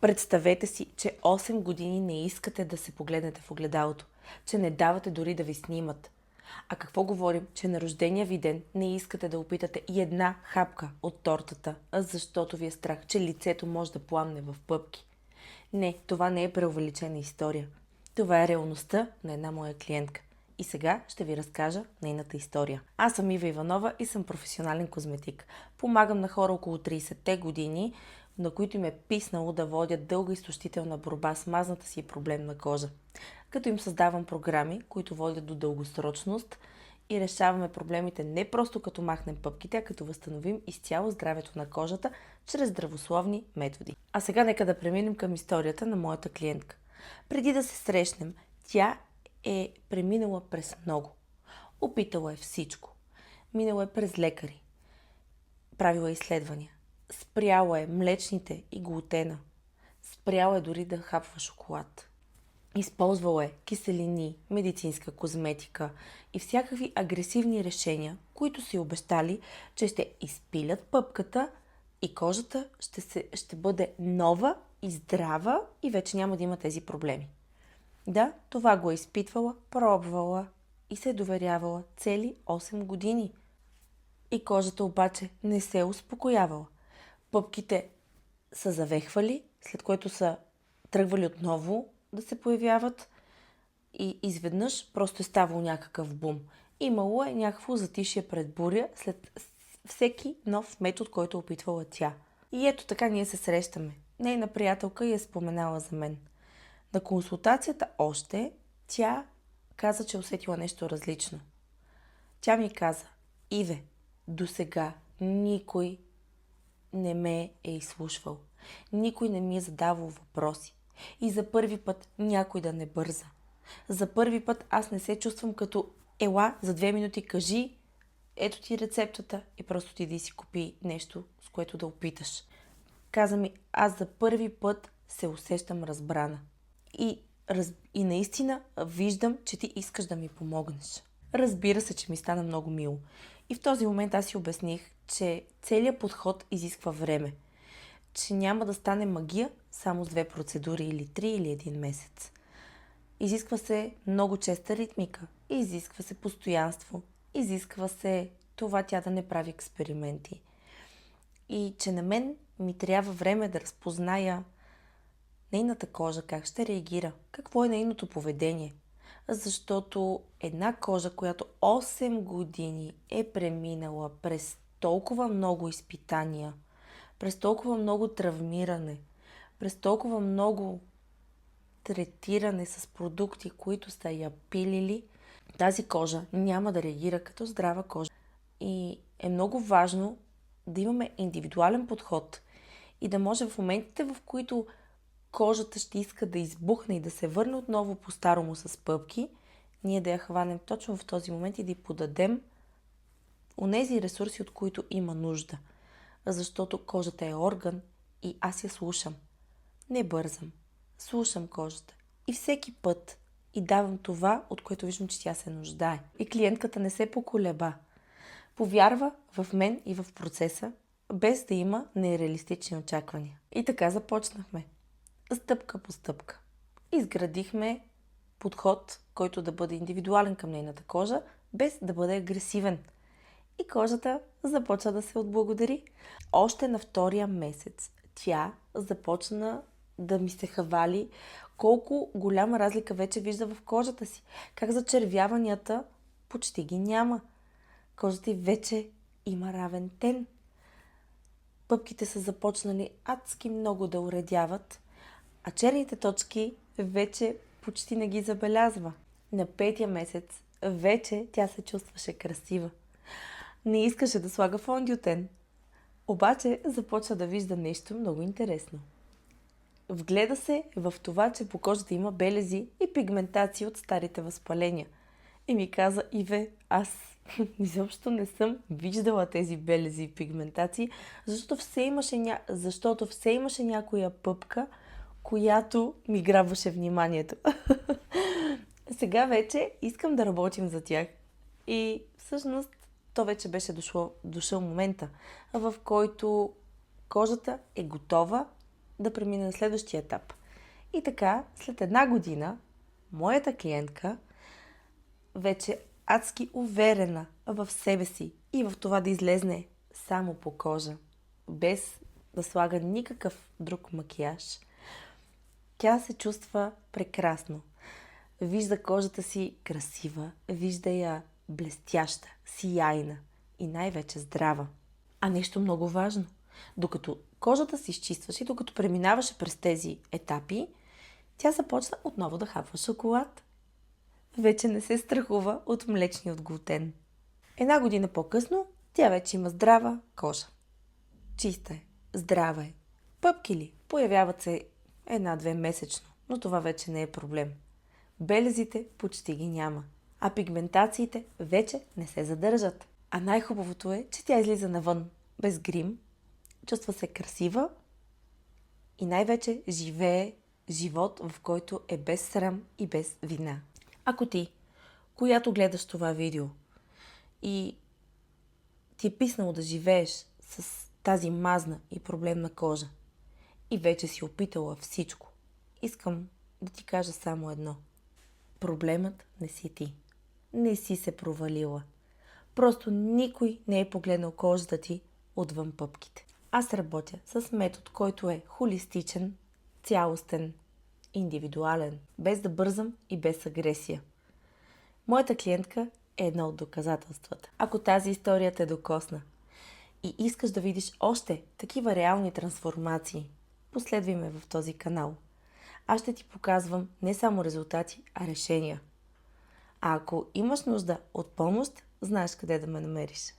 Представете си, че 8 години не искате да се погледнете в огледалото, че не давате дори да ви снимат. А какво говорим, че на рождения ви ден не искате да опитате и една хапка от тортата, защото ви е страх, че лицето може да пламне в пъпки. Не, това не е преувеличена история. Това е реалността на една моя клиентка. И сега ще ви разкажа нейната история. Аз съм Ива Иванова и съм професионален козметик. Помагам на хора около 30-те години, на които им е писнало да водят дълга изтощителна борба с мазната си проблемна кожа. Като им създавам програми, които водят до дългосрочност и решаваме проблемите не просто като махнем пъпките, а като възстановим изцяло здравето на кожата чрез здравословни методи. А сега нека да преминем към историята на моята клиентка. Преди да се срещнем, тя е преминала през много. Опитала е всичко. Минала е през лекари. Правила е изследвания. Спряла е млечните и глутена. Спряла е дори да хапва шоколад. Използвала е киселини, медицинска козметика и всякакви агресивни решения, които си обещали, че ще изпилят пъпката и кожата ще бъде нова и здрава и вече няма да има тези проблеми. Да, това го е изпитвала, пробвала и се е доверявала цели 8 години. И кожата обаче не се е успокоявала. Пъпките са завехвали, след което са тръгвали отново да се появяват и изведнъж просто е ставал някакъв бум. Имало е някакво затишие пред буря след всеки нов метод, който е опитвала тя. И ето така ние се срещаме. Нейна приятелка я е споменала за мен. На консултацията още тя каза, че усетила нещо различно. Тя ми каза: Иве, досега никой не ме е изслушвал. Никой не ми е задавал въпроси. И за първи път някой да не бърза. За първи път аз не се чувствам като ела за 2 минути, кажи, ето ти рецептата и просто ти да си купи нещо, с което да опиташ. Каза ми, аз за първи път се усещам разбрана. И наистина виждам, че ти искаш да ми помогнеш. Разбира се, че ми стана много мило. И в този момент аз си обясних, че целият подход изисква време. Че няма да стане магия само с 2 процедури или 3 или 1 месец. Изисква се много честа ритмика, изисква се постоянство, изисква се това тя да не прави експерименти. И че на мен ми трябва време да разпозная нейната кожа как ще реагира, какво е нейното поведение. Защото една кожа, която 8 години е преминала през толкова много изпитания, през толкова много травмиране, през толкова много третиране с продукти, които са я пилили, тази кожа няма да реагира като здрава кожа. И е много важно да имаме индивидуален подход и да може в моментите, в които кожата ще иска да избухне и да се върне отново по-старому с пъпки, ние да я хванем точно в този момент и да й подадем онези ресурси, от които има нужда. Защото кожата е орган и аз я слушам. Не бързам. Слушам кожата. И всеки път и давам това, от което виждам, че тя се нуждае. И клиентката не се поколеба. Повярва в мен и в процеса, без да има нереалистични очаквания. И така започнахме. Стъпка по стъпка. Изградихме подход, който да бъде индивидуален към нейната кожа, без да бъде агресивен. И кожата започна да се отблагодари. Още на 2-я месец тя започна да ми се хвали колко голяма разлика вече вижда в кожата си. Как зачервяванията почти ги няма. Кожата й вече има равен тен. Пъпките са започнали адски много да уредяват, а черните точки вече почти не ги забелязва. На 5-я месец вече тя се чувстваше красива. Не искаше да слага фондютен. Обаче започва да вижда нещо много интересно. Вгледа се в това, че по кожата има белези и пигментации от старите възпаления. И ми каза: Иве, аз изобщо не съм виждала тези белези и пигментации, защото все имаше някоя пъпка, която ми грабваше вниманието. Сега вече искам да работим за тях. И всъщност то вече беше дошъл момента, в който кожата е готова да премина на следващия етап. И така, след една година, моята клиентка вече адски уверена в себе си и в това да излезне само по кожа, без да слага никакъв друг макияж. Тя се чувства прекрасно. Вижда кожата си красива, вижда я блестяща, сияйна и най-вече здрава. А нещо много важно. Докато кожата се изчистваше и докато преминаваше през тези етапи, тя започна отново да хапва шоколад. Вече не се страхува от млечни от глутен. Една година по-късно тя вече има здрава кожа. Чиста е, здрава е. Пъпки ли? Появяват се една-две месечно, но това вече не е проблем. Белезите почти ги няма, а пигментациите вече не се задържат. А най-хубавото е, че тя излиза навън без грим, чувства се красива и най-вече живее живот, в който е без срам и без вина. Ако ти, която гледаш това видео и ти е писнало да живееш с тази мазна и проблемна кожа и вече си опитала всичко, искам да ти кажа само едно. Проблемът не си ти. Не си се провалила. Просто никой не е погледнал кожата ти отвън пъпките. Аз работя с метод, който е холистичен, цялостен, индивидуален, без да бързам и без агресия. Моята клиентка е едно от доказателствата. Ако тази история те докосна и искаш да видиш още такива реални трансформации, последвай ме в този канал. Аз ще ти показвам не само резултати, а решения. А ако имаш нужда от помощ, знаеш къде да ме намериш.